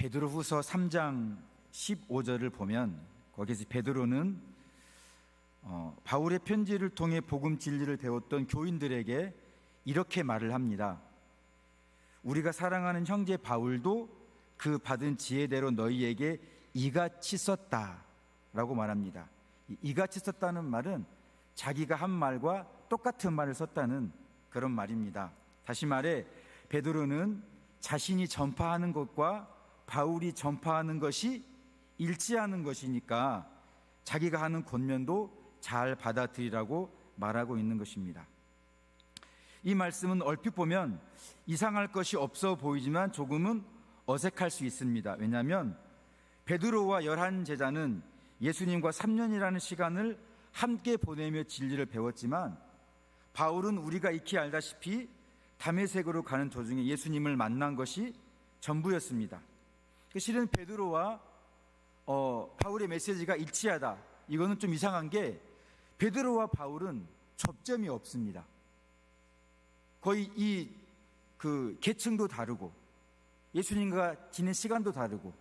베드로후서 3장 15절을 보면 거기서 베드로는 바울의 편지를 통해 복음 진리를 배웠던 교인들에게 이렇게 말을 합니다. 우리가 사랑하는 형제 바울도 그 받은 지혜대로 너희에게 이같이 썼다라고 말합니다. 이같이 썼다는 말은 자기가 한 말과 똑같은 말을 썼다는 그런 말입니다. 다시 말해 베드로는 자신이 전파하는 것과 바울이 전파하는 것이 일치하는 것이니까 자기가 하는 권면도 잘 받아들이라고 말하고 있는 것입니다. 이 말씀은 얼핏 보면 이상할 것이 없어 보이지만 조금은 어색할 수 있습니다. 왜냐하면 베드로와 11 제자는 예수님과 3년이라는 시간을 함께 보내며 진리를 배웠지만 바울은 우리가 익히 알다시피 다메섹으로 가는 도중에 예수님을 만난 것이 전부였습니다. 실은 베드로와 바울의 메시지가 일치하다, 이거는 좀 이상한 게 베드로와 바울은 접점이 없습니다. 거의 계층도 다르고 예수님과 지낸 시간도 다르고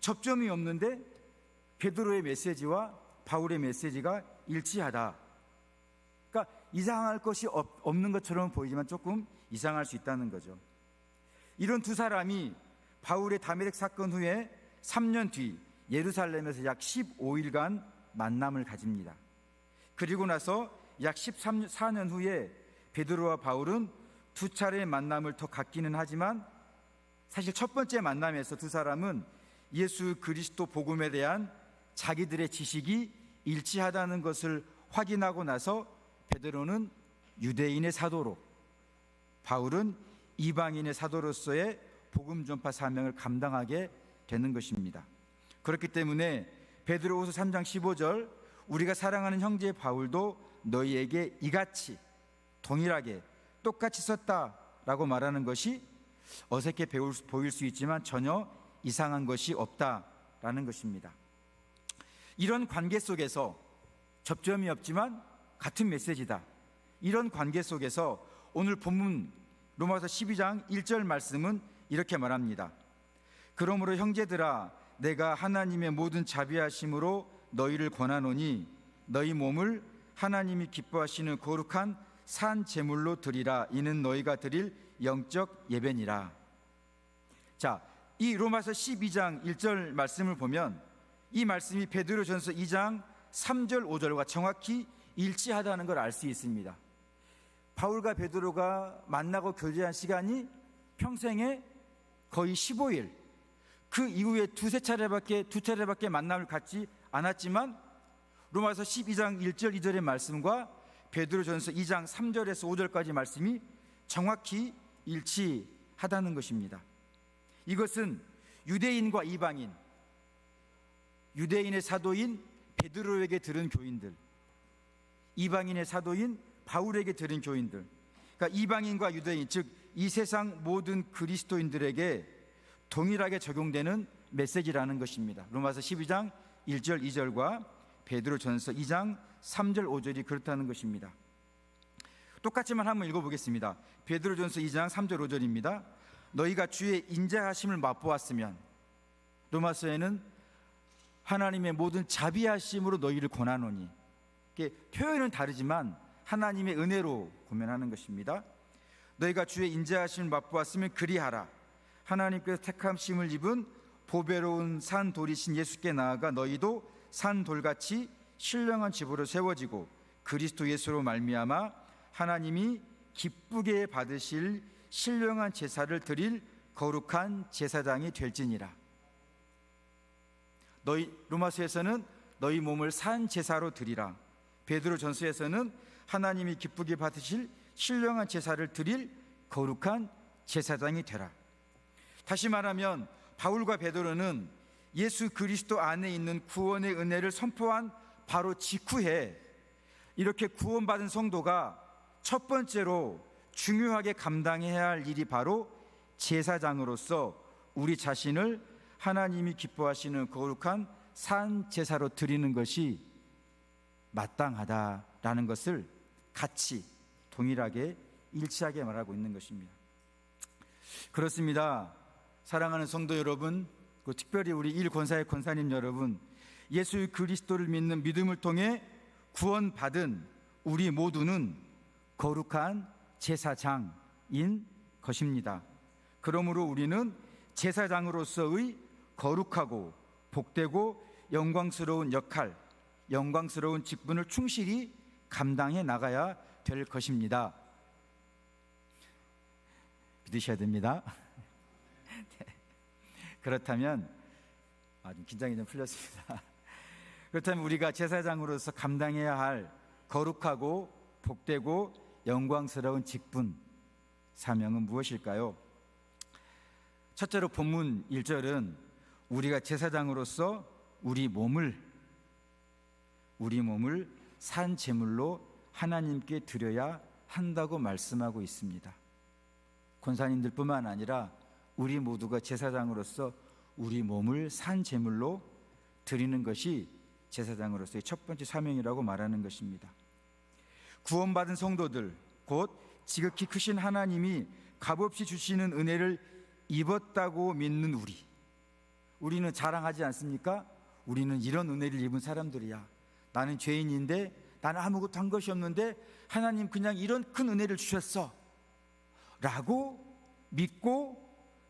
접점이 없는데 베드로의 메시지와 바울의 메시지가 일치하다. 그러니까 이상할 것이 없는 것처럼 보이지만 조금 이상할 수 있다는 거죠. 이런 두 사람이 바울의 다메섹 사건 후에 3년 뒤 예루살렘에서 약 15일간 만남을 가집니다. 그리고 나서 약 14년 후에 베드로와 바울은 두 차례의 만남을 더 갖기는 하지만 사실 첫 번째 만남에서 두 사람은 예수 그리스도 복음에 대한 자기들의 지식이 일치하다는 것을 확인하고 나서 베드로는 유대인의 사도로, 바울은 이방인의 사도로서의 복음 전파 사명을 감당하게 되는 것입니다. 그렇기 때문에 베드로후서 3장 15절 우리가 사랑하는 형제 바울도 너희에게 이같이 동일하게 똑같이 썼다라고 말하는 것이 어색해 보일 수 있지만 전혀 이상한 것이 없다라는 것입니다. 이런 관계 속에서 접점이 없지만 같은 메시지다, 이런 관계 속에서 오늘 본문 로마서 12장 1절 말씀은 이렇게 말합니다. 그러므로 형제들아 내가 하나님의 모든 자비하심으로 너희를 권하노니 너희 몸을 하나님이 기뻐하시는 거룩한 산 제물로 드리라. 이는 너희가 드릴 영적 예배니라. 자, 이 로마서 12장 1절 말씀을 보면 이 말씀이 베드로전서 2장 3절 5절과 정확히 일치하다는 걸 알 수 있습니다. 바울과 베드로가 만나고 교제한 시간이 평생에 거의 15일, 그 이후에 두 차례밖에 만남을 갖지 않았지만 로마서 12장 1절 2절의 말씀과 베드로전서 2장 3절에서 5절까지 말씀이 정확히 일치하다는 것입니다. 이것은 유대인과 이방인, 유대인의 사도인 베드로에게 들은 교인들, 이방인의 사도인 바울에게 들은 교인들, 그러니까 이방인과 유대인, 즉 이 세상 모든 그리스도인들에게 동일하게 적용되는 메시지라는 것입니다. 로마서 12장 1절 2절과 베드로전서 2장 3절 5절이 그렇다는 것입니다. 똑같지만 한번 읽어보겠습니다. 베드로전서 2장 3절 5절입니다. 너희가 주의 인자하심을 맛보았으면, 로마서에는 하나님의 모든 자비하심으로 너희를 권하노니, 표현은 다르지만 하나님의 은혜로 고면하는 것입니다. 너희가 주의 인자하심을 맛보았으면 그리하라. 하나님께서 택함심을 입은 보배로운 산 돌이신 예수께 나아가 너희도 산 돌같이 신령한 집으로 세워지고 그리스도 예수로 말미암아 하나님이 기쁘게 받으실 신령한 제사를 드릴 거룩한 제사장이 될지니라. 로마서에서는 너희 몸을 산 제사로 드리라. 베드로전서에서는 하나님이 기쁘게 받으실 신령한 제사를 드릴 거룩한 제사장이 되라. 다시 말하면 바울과 베드로는 예수 그리스도 안에 있는 구원의 은혜를 선포한 바로 직후에 이렇게 구원받은 성도가 첫 번째로 중요하게 감당해야 할 일이 바로 제사장으로서 우리 자신을 하나님이 기뻐하시는 거룩한 산 제사로 드리는 것이 마땅하다라는 것을 같이 동일하게 일치하게 말하고 있는 것입니다. 그렇습니다. 사랑하는 성도 여러분, 특별히 우리 일권사의 권사님 여러분, 예수 그리스도를 믿는 믿음을 통해 구원받은 우리 모두는 거룩한 제사장인 것입니다. 그러므로 우리는 제사장으로서의 거룩하고 복되고 영광스러운 역할, 영광스러운 직분을 충실히 감당해 나가야 될 것입니다. 믿으셔야 됩니다. 그렇다면 좀 긴장이 좀 풀렸습니다. 그렇다면 우리가 제사장으로서 감당해야 할 거룩하고 복되고 영광스러운 직분, 사명은 무엇일까요? 첫째로 본문 1절은 우리가 제사장으로서 우리 몸을 산 제물로 하나님께 드려야 한다고 말씀하고 있습니다. 권사님들뿐만 아니라 우리 모두가 제사장으로서 우리 몸을 산 제물로 드리는 것이 제사장으로서의 첫 번째 사명이라고 말하는 것입니다. 구원받은 성도들, 곧 지극히 크신 하나님이 값없이 주시는 은혜를 입었다고 믿는 우리는 자랑하지 않습니까? 우리는 이런 은혜를 입은 사람들이야. 나는 죄인인데, 나는 아무것도 한 것이 없는데 하나님 그냥 이런 큰 은혜를 주셨어 라고 믿고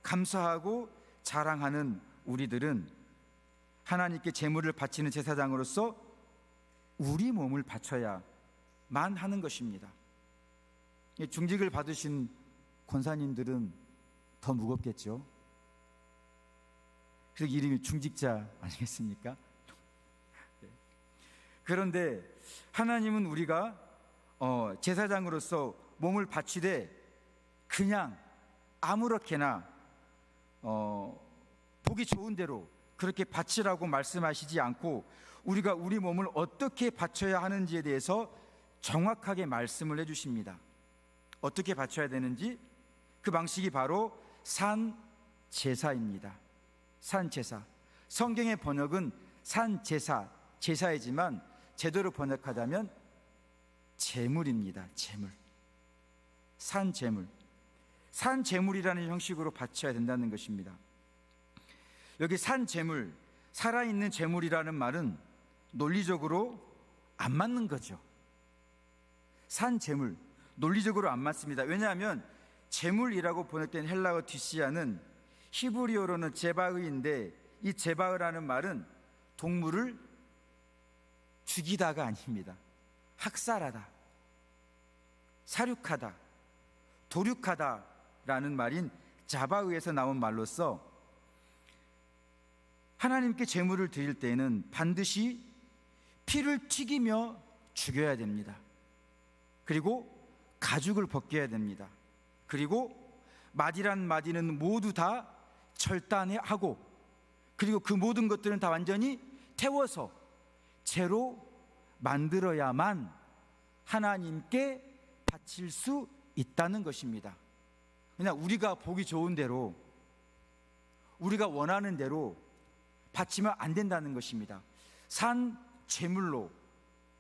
감사하고 자랑하는 우리들은 하나님께 제물을 바치는 제사장으로서 우리 몸을 바쳐야만 하는 것입니다. 중직을 받으신 권사님들은 더 무겁겠죠. 그래서 이름이 중직자 아니겠습니까? 그런데 하나님은 우리가 제사장으로서 몸을 바치되 그냥 아무렇게나 보기 좋은 대로 그렇게 바치라고 말씀하시지 않고 우리가 우리 몸을 어떻게 바쳐야 하는지에 대해서 정확하게 말씀을 해주십니다. 어떻게 바쳐야 되는지 그 방식이 바로 산제사입니다. 산제사. 성경의 번역은 산제사, 제사이지만 제대로 번역하자면 제물입니다. 제물. 산제물. 산제물이라는 형식으로 바쳐야 된다는 것입니다. 여기 산제물, 살아있는 제물이라는 말은 논리적으로 안 맞는 거죠. 산제물, 논리적으로 안 맞습니다. 왜냐하면 제물이라고 번역된 헬라어 디시아는 히브리어로는 제바의인데 이 제바의라는 말은 동물을 죽이다가 아닙니다. 학살하다, 사륙하다, 도륙하다라는 말인 자바의에서 나온 말로서 하나님께 제물을 드릴 때에는 반드시 피를 튀기며 죽여야 됩니다. 그리고 가죽을 벗겨야 됩니다. 그리고 마디란 마디는 모두 다 절단하고 그리고 그 모든 것들은 다 완전히 태워서 재로 만들어야만 하나님께 바칠 수 있다는 것입니다. 그냥 우리가 보기 좋은 대로 우리가 원하는 대로 바치면 안 된다는 것입니다. 산 제물로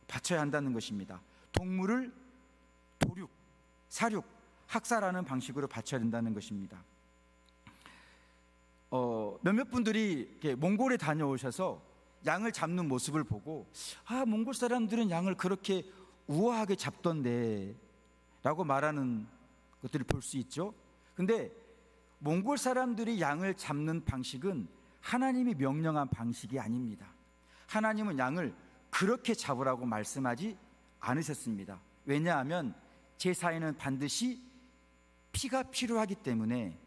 바쳐야 한다는 것입니다. 동물을 도륙, 사륙, 학살하는 방식으로 바쳐야 된다는 것입니다. 몇몇 분들이 이렇게 몽골에 다녀오셔서 양을 잡는 모습을 보고 몽골 사람들은 양을 그렇게 우아하게 잡던데 라고 말하는 것들을 볼 수 있죠. 근데 몽골 사람들이 양을 잡는 방식은 하나님이 명령한 방식이 아닙니다. 하나님은 양을 그렇게 잡으라고 말씀하지 않으셨습니다. 왜냐하면 제사에는 반드시 피가 필요하기 때문에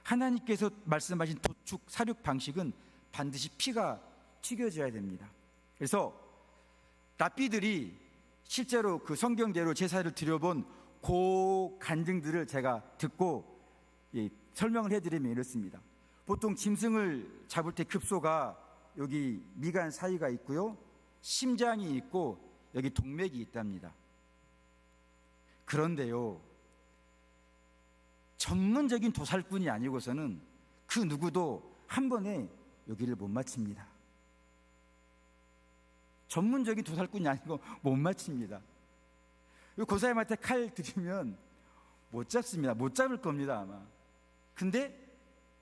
하나님께서 말씀하신 도축, 사륙 방식은 반드시 피가 튀겨져야 됩니다. 그래서 랍비들이 실제로 그 성경대로 제사를 드려본 그 간증들을 제가 듣고 설명을 해드리면 이렇습니다. 보통 짐승을 잡을 때 급소가 여기 미간 사이가 있고요, 심장이 있고 여기 동맥이 있답니다. 그런데요, 전문적인 도살꾼이 아니고서는 그 누구도 한 번에 여기를 못 맞춥니다. 전문적인 도살꾼이 아니고 못 맞춥니다. 고사님한테 칼 들이면 못 잡습니다. 못 잡을 겁니다 아마. 근데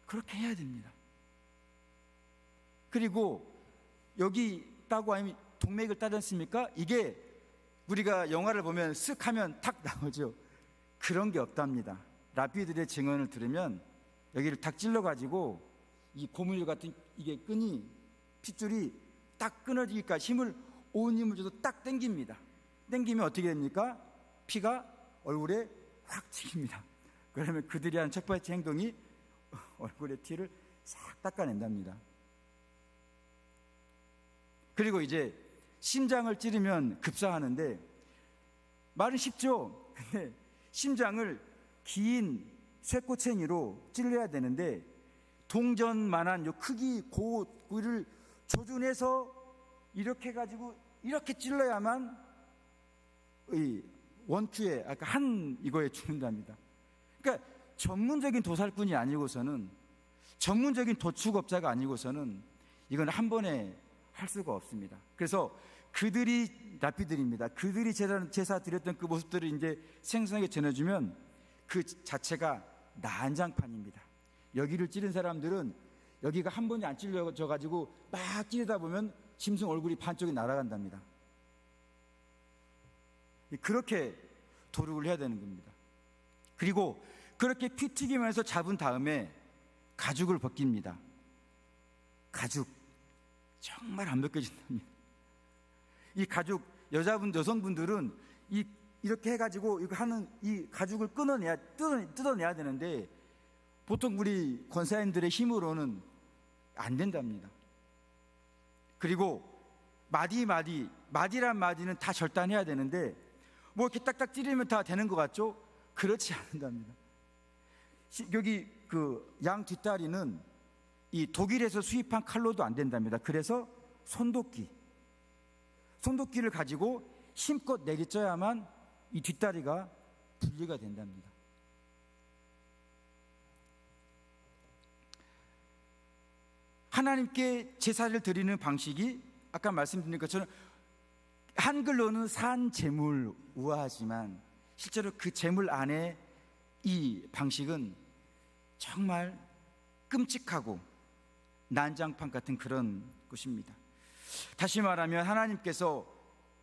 그렇게 해야 됩니다. 그리고 여기 있다고 하면 동맥을 따지 않습니까? 이게 우리가 영화를 보면 쓱 하면 탁 나오죠. 그런 게 없답니다. 랍비들의 증언을 들으면 여기를 탁 찔러가지고 이 고무줄 같은 이게 끈이 핏줄이 딱 끊어지기까지 온 힘을 줘서 딱 당깁니다. 당기면 어떻게 됩니까? 피가 얼굴에 확 튀깁니다. 그러면 그들이 하는 첫 번째 행동이 얼굴의 피를 싹 닦아낸답니다. 그리고 이제 심장을 찌르면 급사하는데, 말은 쉽죠. 근데 심장을 긴 쇠꼬챙이로 찔러야 되는데 동전만한 요 크기 고를 조준해서 이렇게 해가지고 이렇게 찔러야만 이 원큐에 아까 한 이거에 죽는답니다. 그러니까 전문적인 도살꾼이 아니고서는, 전문적인 도축업자가 아니고서는 이건 한 번에 할 수가 없습니다. 그래서 그들이 랍비들입니다. 그들이 제사 드렸던 그 모습들을 이제 생생하게 전해주면 그 자체가 난장판입니다. 여기를 찌른 사람들은 여기가 한 번이 안 찔려져 가지고 막 찌르다 보면 짐승 얼굴이 반쪽이 날아간답니다. 그렇게 도륙을 해야 되는 겁니다. 그리고 그렇게 피 튀기면서 잡은 다음에 가죽을 벗깁니다. 가죽 정말 안 벗겨진답니다. 이 가죽, 여성분들은 이렇게 해가지고 이거 하는 이 가죽을 뜯어내야 되는데 보통 우리 권사님들의 힘으로는 안 된답니다. 그리고 마디란 마디는 다 절단해야 되는데 뭐 이렇게 딱딱 찌르면 다 되는 것 같죠? 그렇지 않는답니다. 여기 그 양 뒷다리는 이 독일에서 수입한 칼로도 안 된답니다. 그래서 손도끼를 가지고 힘껏 내리쳐야만 이 뒷다리가 분리가 된답니다. 하나님께 제사를 드리는 방식이 아까 말씀드린 것처럼 한글로는 산제물 우아하지만 실제로 그 제물 안에 이 방식은 정말 끔찍하고 난장판 같은 그런 것입니다. 다시 말하면 하나님께서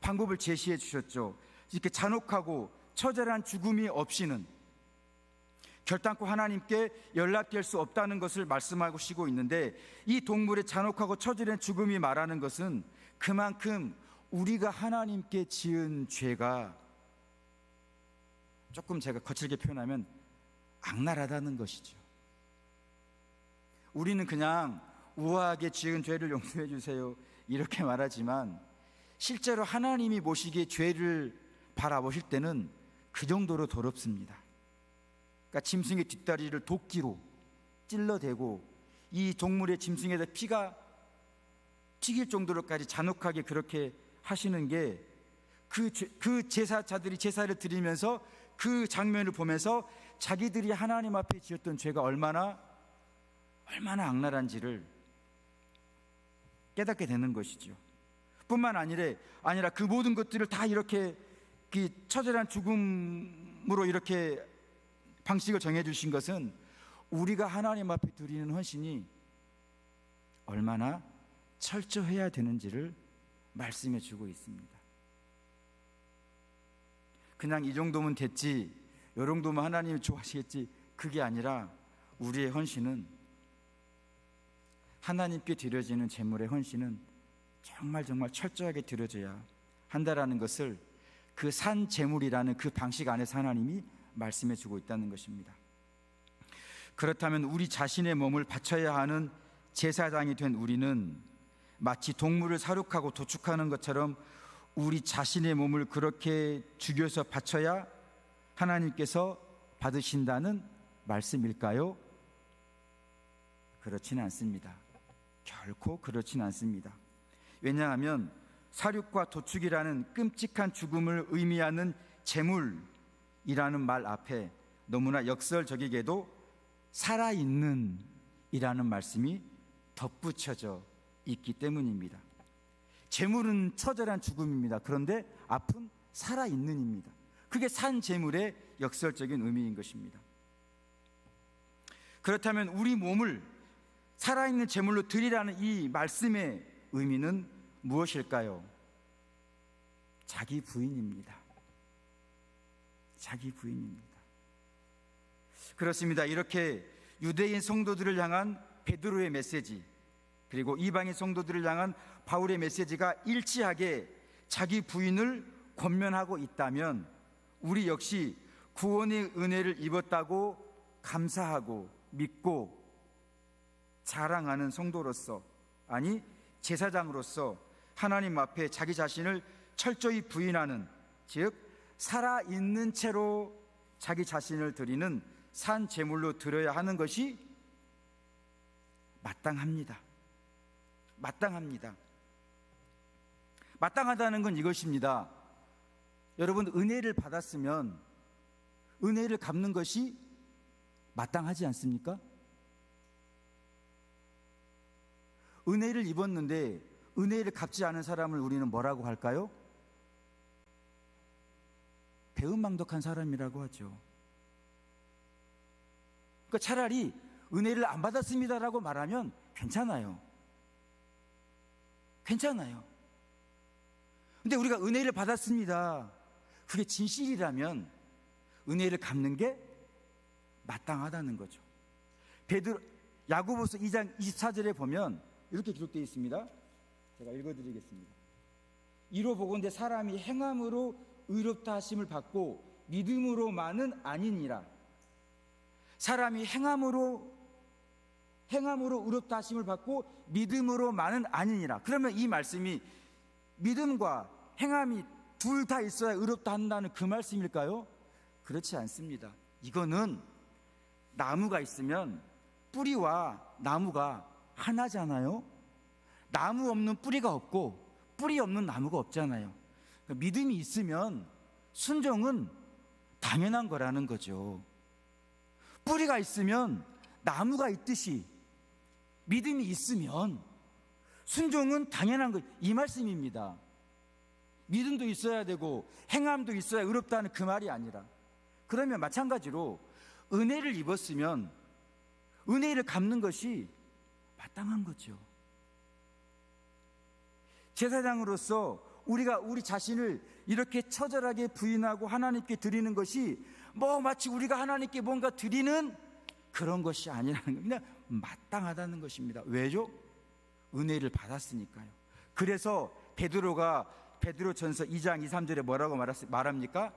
방법을 제시해 주셨죠. 이렇게 잔혹하고 처절한 죽음이 없이는 결단코 하나님께 연락될 수 없다는 것을 말씀하시고 있는데, 이 동물의 잔혹하고 처절한 죽음이 말하는 것은 그만큼 우리가 하나님께 지은 죄가 조금 제가 거칠게 표현하면 악랄하다는 것이죠. 우리는 그냥 우아하게 지은 죄를 용서해 주세요 이렇게 말하지만 실제로 하나님이 보시기에 죄를 바라보실 때는 그 정도로 더럽습니다. 그러니까 짐승의 뒷다리를 도끼로 찔러대고 이 동물의 짐승에다 피가 튀길 정도로까지 잔혹하게 그렇게 하시는 게 그 제사자들이 제사를 드리면서 그 장면을 보면서 자기들이 하나님 앞에 지었던 죄가 얼마나 악랄한지를 깨닫게 되는 것이죠. 뿐만 아니라 그 모든 것들을 다 이렇게 그 처절한 죽음으로 이렇게 방식을 정해 주신 것은 우리가 하나님 앞에 드리는 헌신이 얼마나 철저해야 되는지를 말씀해 주고 있습니다. 그냥 이 정도면 됐지, 이 정도면 하나님이 좋아하시겠지, 그게 아니라 우리의 헌신은, 하나님께 드려지는 제물의 헌신은 정말 철저하게 드려져야 한다라는 것을 그 산 제물이라는 그 방식 안에서 하나님이 말씀해 주고 있다는 것입니다. 그렇다면 우리 자신의 몸을 바쳐야 하는 제사장이 된 우리는 마치 동물을 사육하고 도축하는 것처럼 우리 자신의 몸을 그렇게 죽여서 바쳐야 하나님께서 받으신다는 말씀일까요? 그렇지는 않습니다. 결코 그렇지는 않습니다. 왜냐하면 사육과 도축이라는 끔찍한 죽음을 의미하는 제물이라는 말 앞에 너무나 역설적이게도 살아있는 이라는 말씀이 덧붙여져 있기 때문입니다. 제물은 처절한 죽음입니다. 그런데 앞은 살아있는입니다. 그게 산 제물의 역설적인 의미인 것입니다. 그렇다면 우리 몸을 살아있는 제물로 드리라는 이 말씀의 의미는 무엇일까요? 자기 부인입니다. 자기 부인입니다. 그렇습니다. 이렇게 유대인 성도들을 향한 베드로의 메시지, 그리고 이방인 성도들을 향한 바울의 메시지가 일치하게 자기 부인을 권면하고 있다면 우리 역시 구원의 은혜를 입었다고 감사하고 믿고 자랑하는 성도로서, 아니 제사장으로서 하나님 앞에 자기 자신을 철저히 부인하는, 즉 살아있는 채로 자기 자신을 드리는 산 제물로 드려야 하는 것이 마땅합니다. 마땅합니다. 마땅하다는 건 이것입니다. 여러분, 은혜를 받았으면 은혜를 갚는 것이 마땅하지 않습니까? 은혜를 입었는데 은혜를 갚지 않은 사람을 우리는 뭐라고 할까요? 배은망덕한 사람이라고 하죠. 그러니까 차라리 은혜를 안 받았습니다라고 말하면 괜찮아요. 괜찮아요. 근데 우리가 은혜를 받았습니다, 그게 진실이라면 은혜를 갚는 게 마땅하다는 거죠. 야고보서 2장 24절에 보면 이렇게 기록되어 있습니다. 제가 읽어드리겠습니다. 이로 보건대 사람이 행함으로 의롭다 하심을 받고 믿음으로만은 아니니라. 사람이 행함으로 의롭다 하심을 받고 믿음으로만은 아니니라. 그러면 이 말씀이 믿음과 행함이 둘 다 있어야 의롭다 한다는 그 말씀일까요? 그렇지 않습니다. 이거는 나무가 있으면 뿌리와 나무가 하나잖아요. 나무 없는 뿌리가 없고 뿌리 없는 나무가 없잖아요. 그러니까 믿음이 있으면 순종은 당연한 거라는 거죠. 뿌리가 있으면 나무가 있듯이 믿음이 있으면 순종은 당연한 것, 이 말씀입니다. 믿음도 있어야 되고 행함도 있어야 의롭다는 그 말이 아니라, 그러면 마찬가지로 은혜를 입었으면 은혜를 갚는 것이 마땅한 거죠. 제사장으로서 우리가 우리 자신을 이렇게 처절하게 부인하고 하나님께 드리는 것이 마치 우리가 하나님께 뭔가 드리는 그런 것이 아니라는 거, 그냥 마땅하다는 것입니다. 왜죠? 은혜를 받았으니까요. 그래서 베드로전서 2장 2, 3절에 뭐라고 말합니까?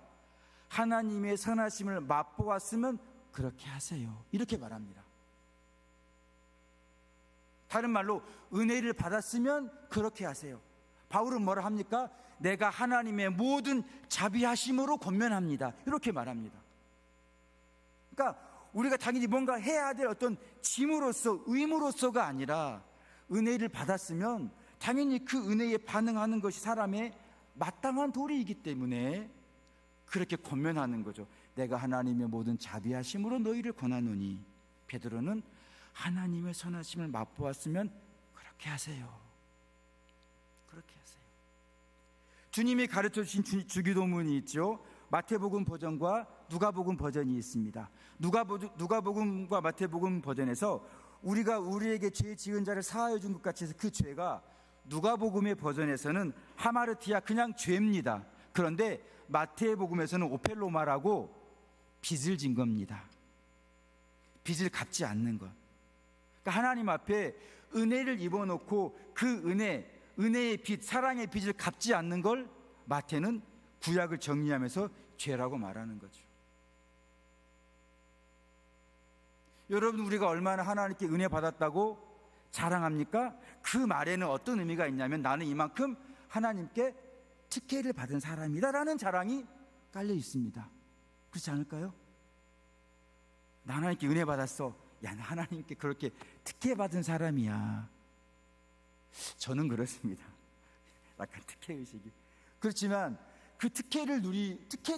하나님의 선하심을 맛보았으면 그렇게 하세요, 이렇게 말합니다. 다른 말로 은혜를 받았으면 그렇게 하세요. 바울은 뭐라 합니까? 내가 하나님의 모든 자비하심으로 권면합니다, 이렇게 말합니다. 그러니까 우리가 당연히 뭔가 해야 될 어떤 짐으로서, 의무로서가 아니라 은혜를 받았으면 당연히 그 은혜에 반응하는 것이 사람의 마땅한 도리이기 때문에 그렇게 권면하는 거죠. 내가 하나님의 모든 자비하심으로 너희를 권하노니. 베드로는 하나님의 선하심을 맛보았으면 그렇게 하세요, 그렇게 하세요. 주님이 가르쳐 주신 주기도문이 있죠. 마태복음 버전과 누가복음 버전이 있습니다. 누가복음과 마태복음 버전에서 우리가 우리에게 죄 지은 자를 사하여 준 것 같이 해서 그 죄가 누가복음의 버전에서는 하마르티아, 그냥 죄입니다. 그런데 마태복음에서는 오펠로마라고 빚을 진 겁니다. 빚을 갚지 않는 것. 그러니까 하나님 앞에 은혜를 입어놓고 그 은혜의 빚, 사랑의 빚을 갚지 않는 걸 마태는 구약을 정리하면서 죄라고 말하는 거죠. 여러분, 우리가 얼마나 하나님께 은혜 받았다고 자랑합니까? 그 말에는 어떤 의미가 있냐면 나는 이만큼 하나님께 특혜를 받은 사람이다라는 자랑이 깔려 있습니다. 그렇지 않을까요? 나 하나님께 은혜 받았어. 야, 나 하나님께 그렇게 특혜 받은 사람이야. 저는 그렇습니다. 약간 특혜의식이. 그렇지만 그 특혜를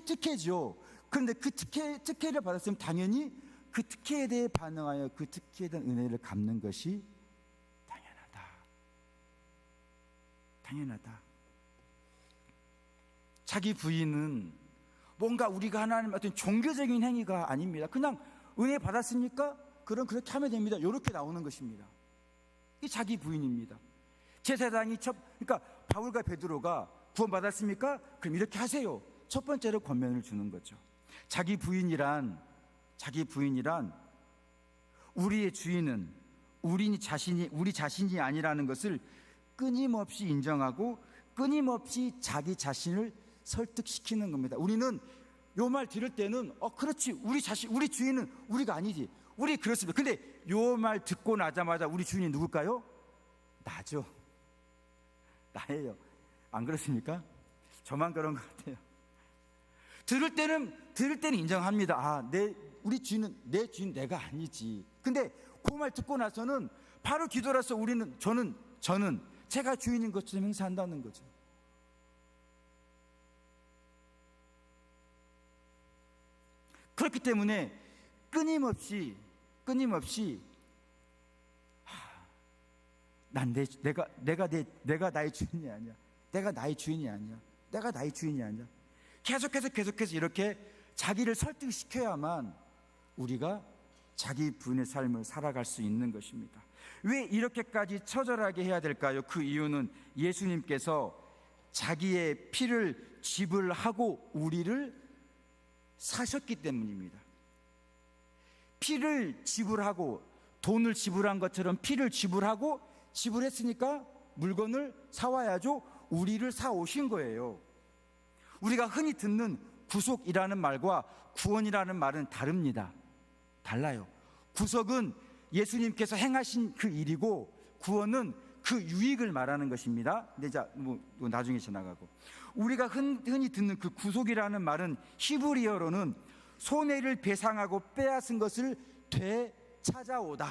특혜죠. 그런데 그 특혜를 받았으면 당연히 그 특혜에 대해 반응하여 그 특혜에 대한 은혜를 갚는 것이 당연하다. 자기 부인은 뭔가 우리가 하나님 어떤 종교적인 행위가 아닙니다. 그냥 은혜 받았습니까? 그럼 그렇게 하면 됩니다. 이렇게 나오는 것입니다. 이 자기 부인입니다. 제사장이 그러니까 바울과 베드로가 구원받았습니까? 그럼 이렇게 하세요. 첫 번째로 권면을 주는 거죠. 자기 부인이란 우리의 주인은 우리 자신이 아니라는 것을 끊임없이 인정하고 끊임없이 자기 자신을 설득시키는 겁니다. 우리는 요 말 들을 때는 그렇지, 우리 주인은 우리가 아니지, 우리 그렇습니다. 근데 요 말 듣고 나자마자 우리 주인이 누굴까요? 나죠. 나예요. 안 그렇습니까? 저만 그런 것 같아요. 들을 때는 인정합니다. 우리 주인은 내 주인 내가 아니지. 근데 그 말 듣고 나서는 바로 뒤돌아서 저는 제가 주인인 것처럼 행사한다는 거죠. 그렇기 때문에 끊임없이 내가 나의 주인이 아니야. 내가 나의 주인이 아니야. 계속해서 이렇게 자기를 설득시켜야만 우리가 자기 부인의 삶을 살아갈 수 있는 것입니다. 왜 이렇게까지 처절하게 해야 될까요? 그 이유는 예수님께서 자기의 피를 지불하고 우리를 사셨기 때문입니다. 피를 지불하고, 돈을 지불한 것처럼 피를 지불했으니까 물건을 사와야죠. 우리를 사오신 거예요. 우리가 흔히 듣는 구속이라는 말과 구원이라는 말은 달라요. 구속은 예수님께서 행하신 그 일이고, 구원은 그 유익을 말하는 것입니다. 근데 나중에 지나가고, 우리가 흔히 듣는 그 구속이라는 말은 히브리어로는 손해를 배상하고 빼앗은 것을 되찾아오다.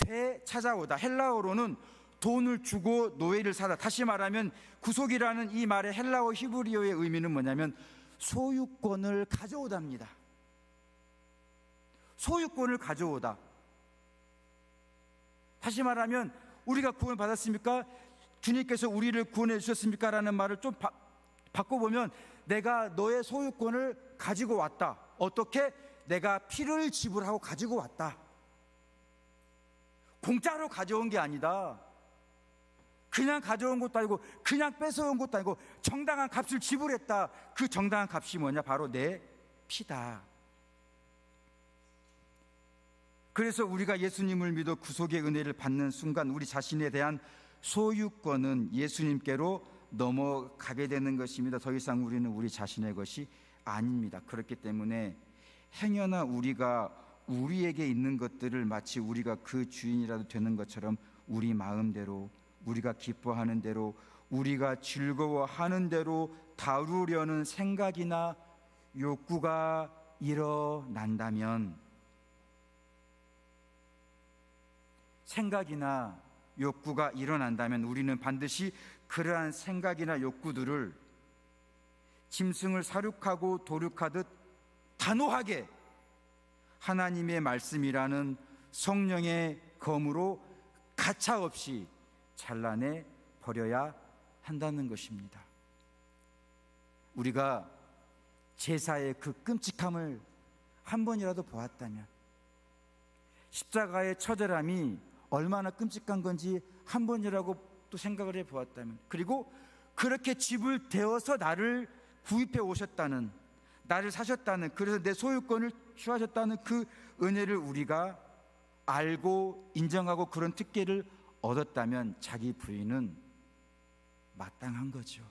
헬라어로는 돈을 주고 노예를 사다. 다시 말하면 구속이라는 이 말의 헬라어 히브리어의 의미는 뭐냐면 소유권을 가져오답니다. 소유권을 가져오다. 다시 말하면 우리가 구원을 받았습니까? 주님께서 우리를 구원해 주셨습니까? 라는 말을 좀 바꿔보면 내가 너의 소유권을 가지고 왔다. 어떻게? 내가 피를 지불하고 가지고 왔다. 공짜로 가져온 게 아니다. 그냥 가져온 것도 아니고 그냥 뺏어온 것도 아니고 정당한 값을 지불했다. 그 정당한 값이 뭐냐? 바로 내 피다. 그래서 우리가 예수님을 믿어 구속의 은혜를 받는 순간 우리 자신에 대한 소유권은 예수님께로 넘어가게 되는 것입니다. 더 이상 우리는 우리 자신의 것이 아닙니다. 그렇기 때문에 행여나 우리가 우리에게 있는 것들을 마치 우리가 그 주인이라도 되는 것처럼 우리 마음대로, 우리가 기뻐하는 대로, 우리가 즐거워하는 대로 다루려는 생각이나 욕구가 일어난다면, 우리는 반드시 그러한 생각이나 욕구들을 짐승을 사륙하고 도륙하듯 단호하게 하나님의 말씀이라는 성령의 검으로 가차없이 잘라내 버려야 한다는 것입니다. 우리가 제사의 그 끔찍함을 한 번이라도 보았다면, 십자가의 처절함이 얼마나 끔찍한 건지 한 번이라고 또 생각을 해 보았다면, 그리고 그렇게 지불되어서 나를 구입해 오셨다는, 나를 사셨다는, 그래서 내 소유권을 취하셨다는 그 은혜를 우리가 알고 인정하고 그런 특権을 얻었다면 자기 부인은 마땅한 거죠.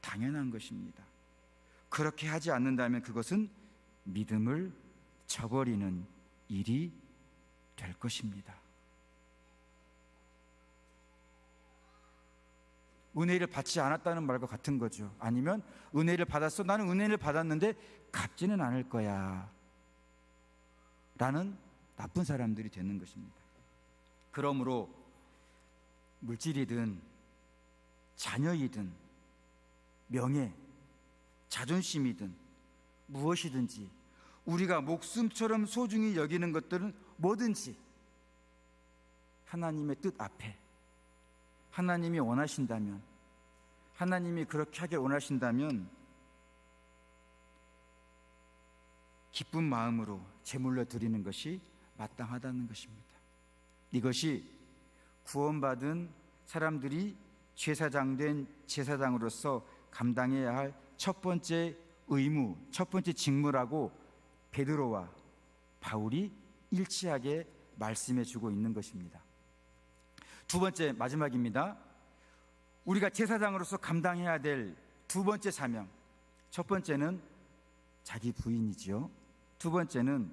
당연한 것입니다. 그렇게 하지 않는다면 그것은 믿음을 저버리는 일이 될 것입니다. 은혜를 받지 않았다는 말과 같은 거죠. 아니면 은혜를 받았어, 나는 은혜를 받았는데 갚지는 않을 거야 라는 나쁜 사람들이 되는 것입니다. 그러므로 물질이든 자녀이든 명예, 자존심이든 무엇이든지 우리가 목숨처럼 소중히 여기는 것들은 뭐든지 하나님의 뜻 앞에, 하나님이 원하신다면, 하나님이 그렇게 하길 원하신다면 기쁜 마음으로 제물로 드리는 것이 마땅하다는 것입니다. 이것이 구원받은 사람들이 제사장된 제사장으로서 감당해야 할 첫 번째 의무, 첫 번째 직무라고 베드로와 바울이 일치하게 말씀해 주고 있는 것입니다. 두 번째, 마지막입니다. 우리가 제사장으로서 감당해야 될 두 번째 사명, 첫 번째는 자기 부인이지요. 두 번째는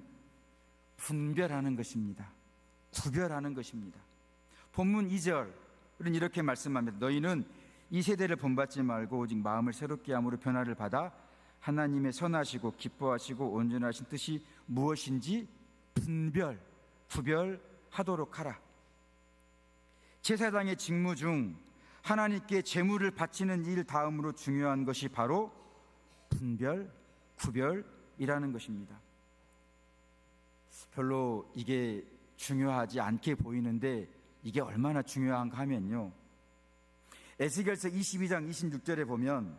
분별하는 것입니다. 구별하는 것입니다. 본문 2절은 이렇게 말씀합니다. 너희는 이 세대를 본받지 말고 오직 마음을 새롭게 함으로 변화를 받아 하나님의 선하시고 기뻐하시고 온전하신 뜻이 무엇인지 구별하도록 하라. 제사장의 직무 중 하나님께 제물을 바치는 일 다음으로 중요한 것이 바로 구별이라는 것입니다. 별로 이게 중요하지 않게 보이는데 이게 얼마나 중요한가 하면요, 에스겔서 22장 26절에 보면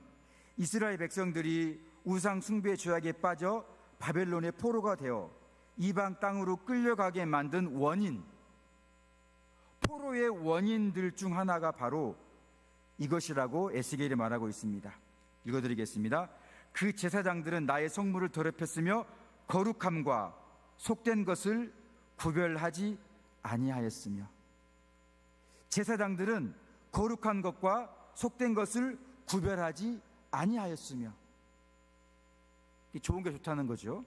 이스라엘 백성들이 우상 숭배 죄악에 빠져 바벨론의 포로가 되어 이방 땅으로 끌려가게 만든 원인, 포로의 원인들 중 하나가 바로 이것이라고 에스겔이 말하고 있습니다. 읽어드리겠습니다. 그 제사장들은 나의 성물을 더럽혔으며 거룩함과 속된 것을 구별하지 아니하였으며, 제사장들은 거룩한 것과 속된 것을 구별하지 아니하였으며, 좋은 게 좋다는 거죠.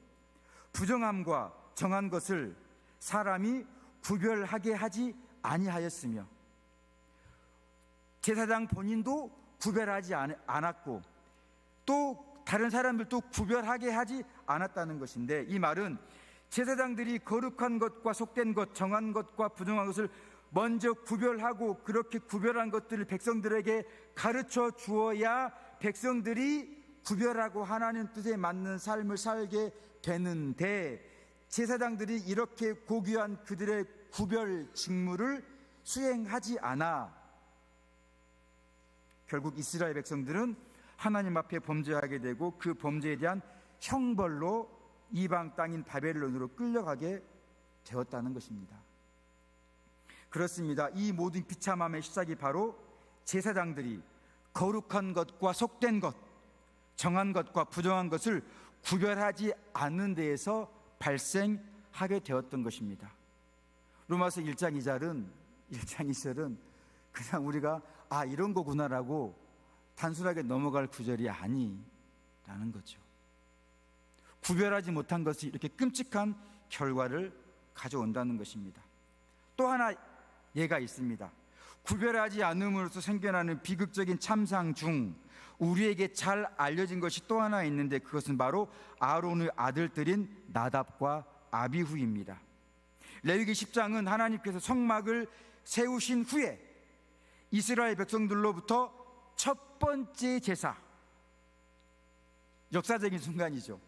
부정함과 정한 것을 사람이 구별하게 하지 아니하였으며, 제사장 본인도 구별하지 않았고 또 다른 사람들도 구별하게 하지 않았다는 것인데, 이 말은 제사장들이 거룩한 것과 속된 것, 정한 것과 부정한 것을 먼저 구별하고 그렇게 구별한 것들을 백성들에게 가르쳐 주어야 백성들이 구별하고 하나님 뜻에 맞는 삶을 살게 되는데, 제사장들이 이렇게 고귀한 그들의 구별 직무를 수행하지 않아 결국 이스라엘 백성들은 하나님 앞에 범죄하게 되고 그 범죄에 대한 형벌로 이방 땅인 바벨론으로 끌려가게 되었다는 것입니다. 그렇습니다. 이 모든 비참함의 시작이 바로 제사장들이 거룩한 것과 속된 것, 정한 것과 부정한 것을 구별하지 않는 데에서 발생하게 되었던 것입니다. 로마서 1장 2절은 그냥 우리가 이런 거구나라고 단순하게 넘어갈 구절이 아니라는 거죠. 구별하지 못한 것이 이렇게 끔찍한 결과를 가져온다는 것입니다. 또 하나 예가 있습니다. 구별하지 않음으로써 생겨나는 비극적인 참상 중 우리에게 잘 알려진 것이 또 하나 있는데, 그것은 바로 아론의 아들들인 나답과 아비후입니다. 레위기 10장은 하나님께서 성막을 세우신 후에 이스라엘 백성들로부터 첫 번째 제사, 역사적인 순간이죠.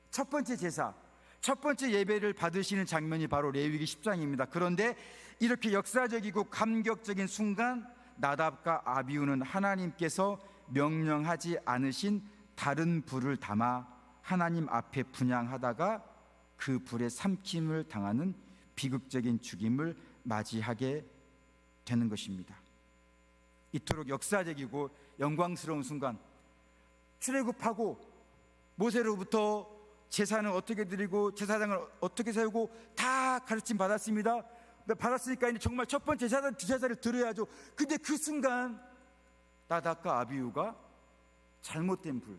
첫 번째 제사, 첫 번째 예배를 받으시는 장면이 바로 레위기 10장입니다. 그런데 이렇게 역사적이고 감격적인 순간, 나답과 아비후는 하나님께서 명령하지 않으신 다른 불을 담아 하나님 앞에 분향하다가 그 불에 삼킴을 당하는 비극적인 죽임을 맞이하게 되는 것입니다. 이토록 역사적이고 영광스러운 순간, 출애굽하고 모세로부터 제사는 어떻게 드리고 제사장을 어떻게 세우고 다 가르침 받았습니다. 받았으니까 이제 정말 첫 번째 제사를 드려야죠. 근데 그 순간 나답과 아비후가 잘못된 불,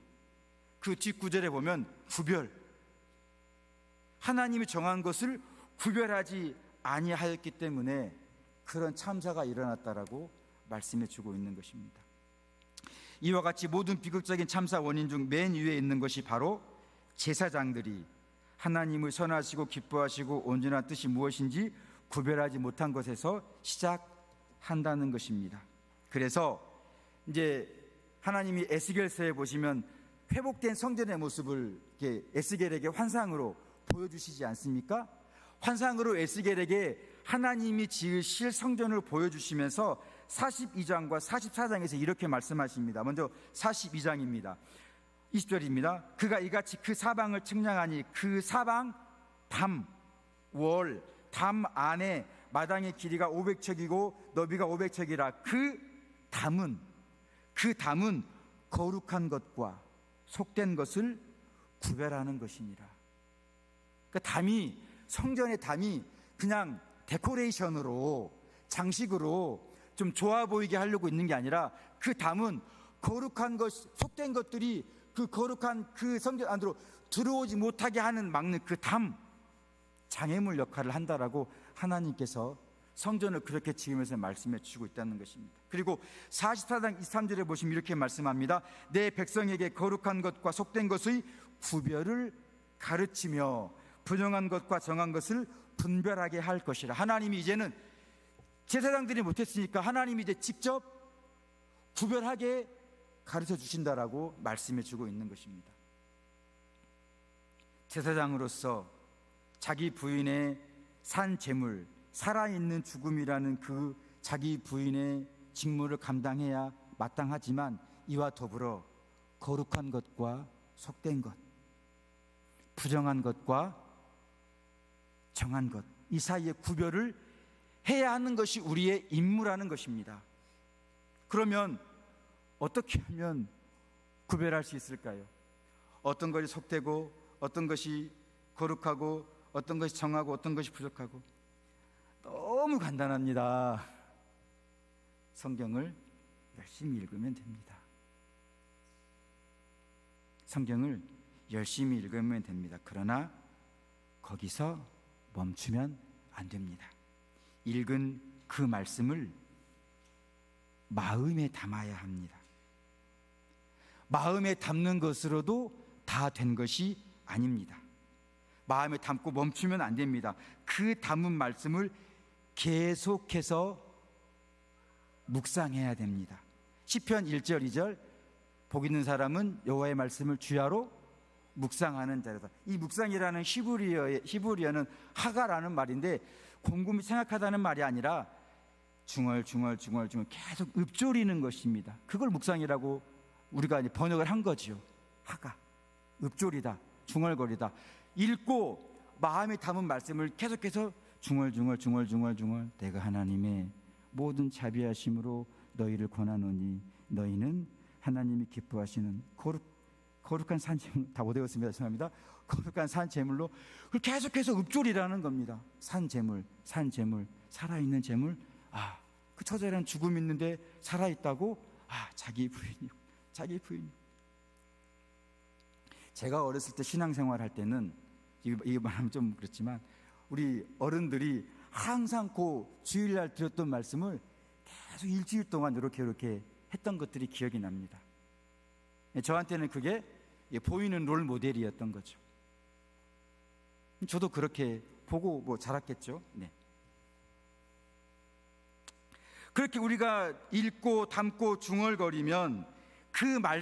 그 뒷구절에 보면 하나님이 정한 것을 구별하지 아니하였기 때문에 그런 참사가 일어났다라고 말씀해 주고 있는 것입니다. 이와 같이 모든 비극적인 참사 원인 중 맨 위에 있는 것이 바로 제사장들이 하나님을 선하시고 기뻐하시고 온전한 뜻이 무엇인지 구별하지 못한 것에서 시작한다는 것입니다. 그래서 이제 하나님이 에스겔서에 보시면 회복된 성전의 모습을 이렇게 에스겔에게 환상으로 보여주시지 않습니까? 환상으로 에스겔에게 하나님이 지으실 성전을 보여주시면서 42장과 44장에서 이렇게 말씀하십니다. 먼저 42장입니다. 20절입니다. 그가 이같이 그 사방을 측량하니 그 사방 담 안에 마당의 길이가 500척이고 너비가 500척이라 그 담은 거룩한 것과 속된 것을 구별하는 것이니라. 그러니까 담이, 성전의 담이 그냥 데코레이션으로, 장식으로 좀 좋아 보이게 하려고 있는 게 아니라 그 담은 거룩한 것, 속된 것들이 그 거룩한 그 성전 안으로 들어오지 못하게 하는, 막는 그 담, 장애물 역할을 한다라고 하나님께서 성전을 그렇게 지으면서 말씀해 주시고 있다는 것입니다. 그리고 44장 23절에 보시면 이렇게 말씀합니다. 내 백성에게 거룩한 것과 속된 것의 구별을 가르치며 부정한 것과 정한 것을 분별하게 할 것이라. 하나님이 이제는 제사장들이 못했으니까 하나님이 이제 직접 구별하게 가르쳐 주신다라고 말씀해 주고 있는 것입니다. 제사장으로서 자기 부인의 산 제물, 살아있는 죽음이라는 그 자기 부인의 직무를 감당해야 마땅하지만 이와 더불어 거룩한 것과 속된 것, 부정한 것과 정한 것, 이 사이의 구별을 해야 하는 것이 우리의 임무라는 것입니다. 그러면 어떻게 하면 구별할 수 있을까요? 어떤 것이 속되고 어떤 것이 거룩하고 어떤 것이 정하고 어떤 것이 부족하고, 너무 간단합니다. 성경을 열심히 읽으면 됩니다. 성경을 열심히 읽으면 됩니다. 그러나 거기서 멈추면 안 됩니다. 읽은 그 말씀을 마음에 담아야 합니다. 마음에 담는 것으로도 다 된 것이 아닙니다. 마음에 담고 멈추면 안 됩니다. 그 담은 말씀을 계속해서 묵상해야 됩니다. 시편 1절 2절 복 있는 사람은 여호와의 말씀을 주야로 묵상하는 자라다. 이 묵상이라는 히브리어는 하가라는 말인데 곰곰이 생각하다는 말이 아니라 중얼중얼 계속 읊조리는 것입니다. 그걸 묵상이라고 우리가 이제 번역을 한 거지요. 하가, 읊조리다, 중얼거리다. 읽고 마음에 담은 말씀을 계속해서 중얼중얼 내가 하나님의 모든 자비하심으로 너희를 권하노니 너희는 하나님이 기뻐하시는 거룩한 산재물, 다 못 외웠습니다. 죄송합니다. 거룩한 산재물로 계속해서 읊조리라는 겁니다. 산재물, 살아있는 재물. 그 처절한 죽음 있는데 살아있다고? 자기 부인이. 제가 어렸을 때 신앙생활 할 때는, 이거 말하면 좀 그렇지만, 우리 어른들이 항상 그 주일날 드렸던 말씀을 계속 일주일 동안 이렇게 했던 것들이 기억이 납니다. 저한테는 그게 보이는 롤 모델이었던 거죠. 저도 그렇게 보고 자랐겠죠. 네. 그렇게 우리가 읽고 담고 중얼거리면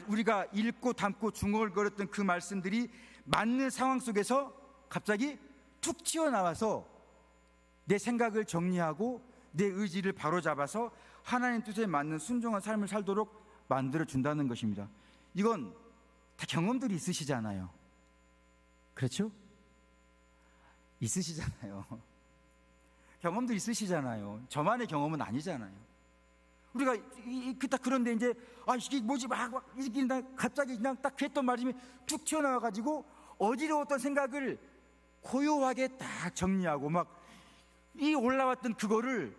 우리가 읽고 담고 중얼거렸던 그 말씀들이 맞는 상황 속에서 갑자기 툭 튀어나와서 내 생각을 정리하고 내 의지를 바로잡아서 하나님 뜻에 맞는 순종한 삶을 살도록 만들어준다는 것입니다. 이건 다 경험들이 있으시잖아요. 그렇죠? 있으시잖아요. 경험도 있으시잖아요. 저만의 경험은 아니잖아요. 우리가 딱 그런데 이제 이게 뭐지 이게 갑자기 그냥 딱 했던 말씀이 툭 튀어나와가지고 어지러웠던 생각을 고요하게 딱 정리하고 이 올라왔던 그거를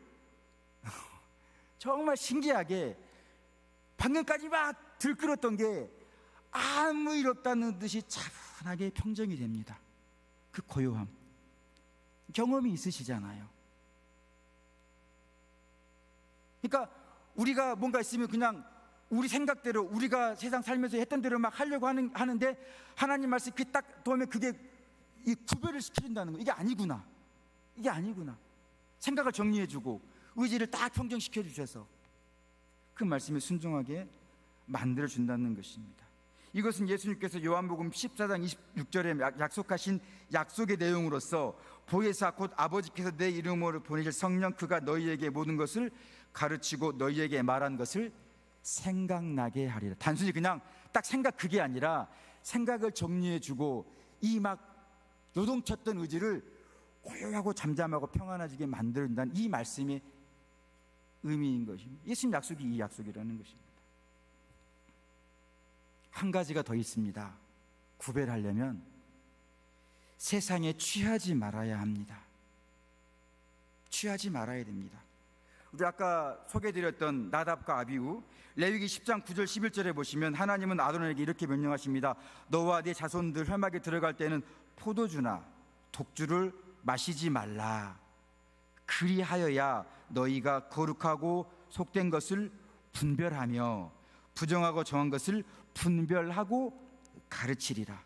정말 신기하게 방금까지 들끓었던 게 아무 일 없다는 듯이 차분하게 평정이 됩니다. 그 고요함, 경험이 있으시잖아요. 그러니까 우리가 뭔가 있으면 그냥 우리 생각대로, 우리가 세상 살면서 했던 대로 하려고 하는데 하나님 말씀이 딱 보면 그게 이 구별을 시켜준다는 거. 이게 아니구나. 생각을 정리해주고 의지를 딱 평정시켜 주셔서 그 말씀에 순종하게 만들어준다는 것입니다. 이것은 예수님께서 요한복음 14장 26절에 약속하신 약속의 내용으로서 보혜사 곧 아버지께서 내 이름으로 보내실 성령 그가 너희에게 모든 것을 가르치고 너희에게 말한 것을 생각나게 하리라. 단순히 그냥 딱 생각 그게 아니라 생각을 정리해주고 이 요동쳤던 의지를 고요하고 잠잠하고 평안해지게 만든다는 이 말씀의 의미인 것입니다. 예수님 약속이 이 약속이라는 것입니다. 한 가지가 더 있습니다. 구별하려면 세상에 취하지 말아야 합니다. 취하지 말아야 됩니다. 우리 아까 소개해드렸던 나답과 아비후, 레위기 10장 9절 11절에 보시면 하나님은 아론에게 이렇게 명령하십니다. 너와 네 자손들 회막에 들어갈 때는 포도주나 독주를 마시지 말라. 그리하여야 너희가 거룩하고 속된 것을 분별하며 부정하고 정한 것을 분별하고 가르치리라.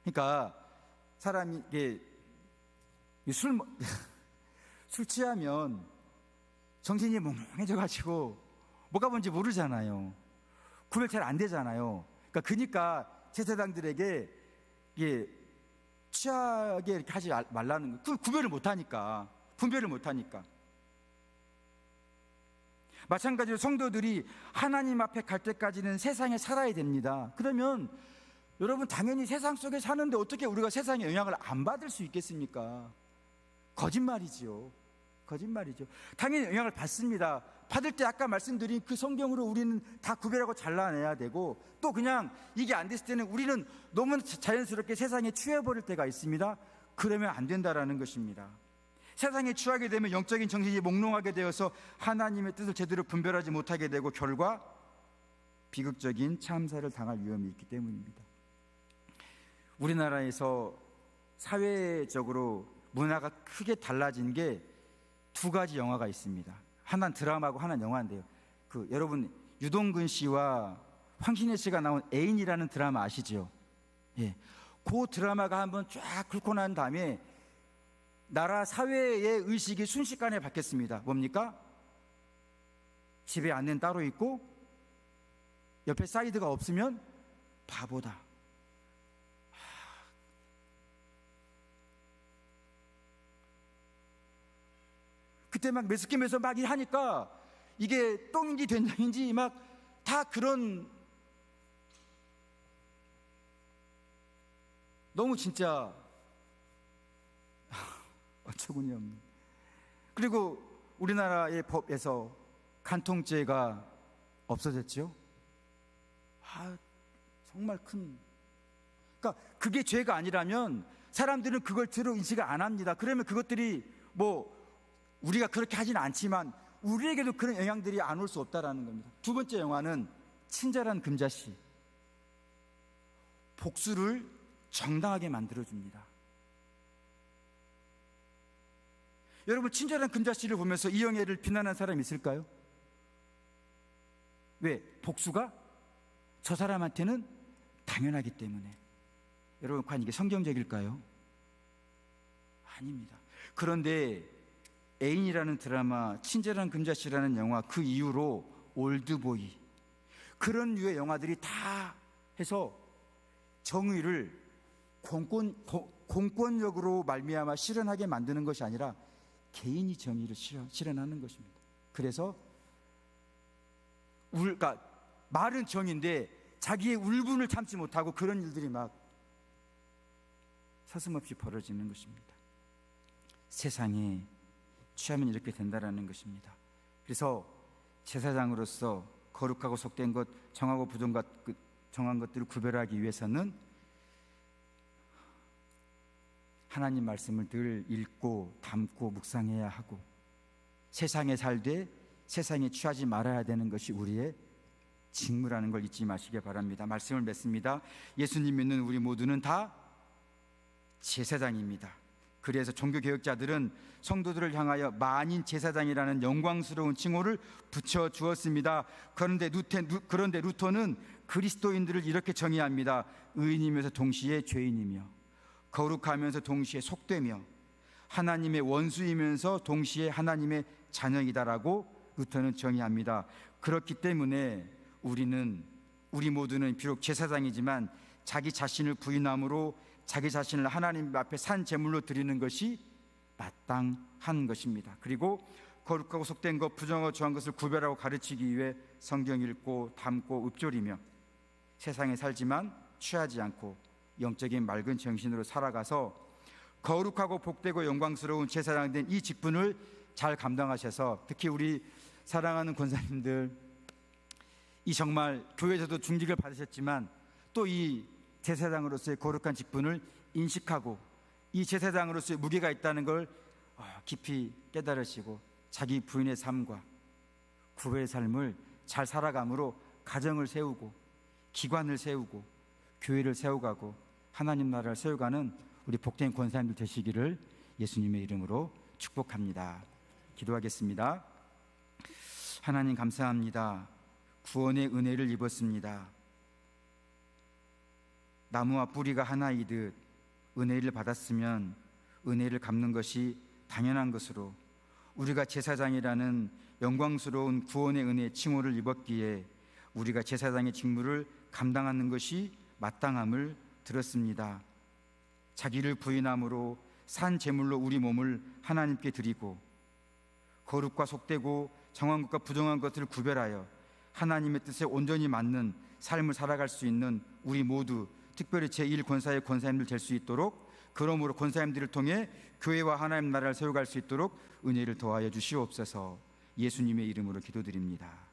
그러니까 사람이 술 취하면 정신이 몽롱해져가지고 뭐가 뭔지 모르잖아요. 구별 잘 안 되잖아요. 그러니까 제사장들에게 취하게 이렇게 하지 말라는 거예요. 그 구별을 못하니까, 분별을 못하니까. 마찬가지로 성도들이 하나님 앞에 갈 때까지는 세상에 살아야 됩니다. 그러면 여러분, 당연히 세상 속에 사는데 어떻게 우리가 세상의 영향을 안 받을 수 있겠습니까? 거짓말이죠. 당연히 영향을 받습니다. 받을 때 아까 말씀드린 그 성경으로 우리는 다 구별하고 잘라내야 되고, 또 그냥 이게 안 됐을 때는 우리는 너무 자연스럽게 세상에 취해버릴 때가 있습니다. 그러면 안 된다라는 것입니다. 세상에 취하게 되면 영적인 정신이 몽롱하게 되어서 하나님의 뜻을 제대로 분별하지 못하게 되고 결과 비극적인 참사를 당할 위험이 있기 때문입니다. 우리나라에서 사회적으로 문화가 크게 달라진 게 두 가지 영화가 있습니다. 하나는 드라마고 하나는 영화인데요. 여러분, 유동근 씨와 황신혜 씨가 나온 애인이라는 드라마 아시죠? 예. 그 드라마가 한번 쫙 훑고 난 다음에 나라 사회의 의식이 순식간에 바뀌었습니다. 뭡니까? 집에 아내는 따로 있고 옆에 사이드가 없으면 바보다. 그때 막 매스김에서 막 하니까 이게 똥인지 된장인지 막 다 그런, 너무 진짜 어처구니 없는. 그리고 우리나라의 법에서 간통죄가 없어졌죠. 정말 큰. 그러니까 그게 죄가 아니라면 사람들은 그걸 들어 인식을 안 합니다. 그러면 그것들이 우리가 그렇게 하지는 않지만 우리에게도 그런 영향들이 안 올 수 없다라는 겁니다. 두 번째 영화는 친절한 금자씨. 복수를 정당하게 만들어줍니다. 여러분, 친절한 금자씨를 보면서 이영애를 비난한 사람이 있을까요? 왜? 복수가 저 사람한테는 당연하기 때문에. 여러분, 과연 이게 성경적일까요? 아닙니다. 그런데 애인이라는 드라마, 친절한 금자씨라는 영화, 그 이후로 올드보이, 그런 류의 영화들이 다 해서 정의를 공권력으로 말미암아 실현하게 만드는 것이 아니라 개인이 정의를 실현하는 것입니다. 그래서 그러니까 말은 정의인데 자기의 울분을 참지 못하고 그런 일들이 막 서슴없이 벌어지는 것입니다. 세상에 취하면 이렇게 된다라는 것입니다. 그래서 제사장으로서 거룩하고 속된 것, 정하고 정한 것들을 구별하기 위해서는 하나님 말씀을 늘 읽고 담고 묵상해야 하고, 세상에 살되 세상에 취하지 말아야 되는 것이 우리의 직무라는 걸 잊지 마시기 바랍니다. 말씀을 맺습니다. 예수님 믿는 우리 모두는 다 제사장입니다. 그래서 종교개혁자들은 성도들을 향하여 만인 제사장이라는 영광스러운 칭호를 붙여주었습니다. 그런데 루터는 그리스도인들을 이렇게 정의합니다. 의인이면서 동시에 죄인이며, 거룩하면서 동시에 속되며, 하나님의 원수이면서 동시에 하나님의 자녀이다라고 루터는 정의합니다. 그렇기 때문에 우리 모두는 비록 제사장이지만 자기 자신을 부인함으로 자기 자신을 하나님 앞에 산 제물로 드리는 것이 마땅한 것입니다. 그리고 거룩하고 속된 것, 부정하고 정한 것을 구별하고 가르치기 위해 성경 읽고 담고 읊조리며 세상에 살지만 취하지 않고 영적인 맑은 정신으로 살아가서 거룩하고 복되고 영광스러운 제사장 된 이 직분을 잘 감당하셔서, 특히 우리 사랑하는 권사님들, 이 정말 교회에서도 중직을 받으셨지만 또 이 제사장으로서의 거룩한 직분을 인식하고 이 제사장으로서의 무게가 있다는 걸 깊이 깨달으시고 자기 부인의 삶과 구배의 삶을 잘 살아감으로 가정을 세우고 기관을 세우고 교회를 세워가고 하나님 나라를 세워가는 우리 복된 권사님들 되시기를 예수님의 이름으로 축복합니다. 기도하겠습니다. 하나님 감사합니다. 구원의 은혜를 입었습니다. 나무와 뿌리가 하나이듯 은혜를 받았으면 은혜를 갚는 것이 당연한 것으로 우리가 제사장이라는 영광스러운 구원의 은혜의 칭호를 입었기에 우리가 제사장의 직무를 감당하는 것이 마땅함을 들었습니다. 자기를 부인함으로 산 제물로 우리 몸을 하나님께 드리고 거룩과 속되고 정한 것과 부정한 것들을 구별하여 하나님의 뜻에 온전히 맞는 삶을 살아갈 수 있는 우리 모두, 특별히 제1권사의 권사님들 될 수 있도록, 그러므로 권사님들을 통해 교회와 하나님 나라를 세워갈 수 있도록 은혜를 더하여 주시옵소서. 예수님의 이름으로 기도드립니다.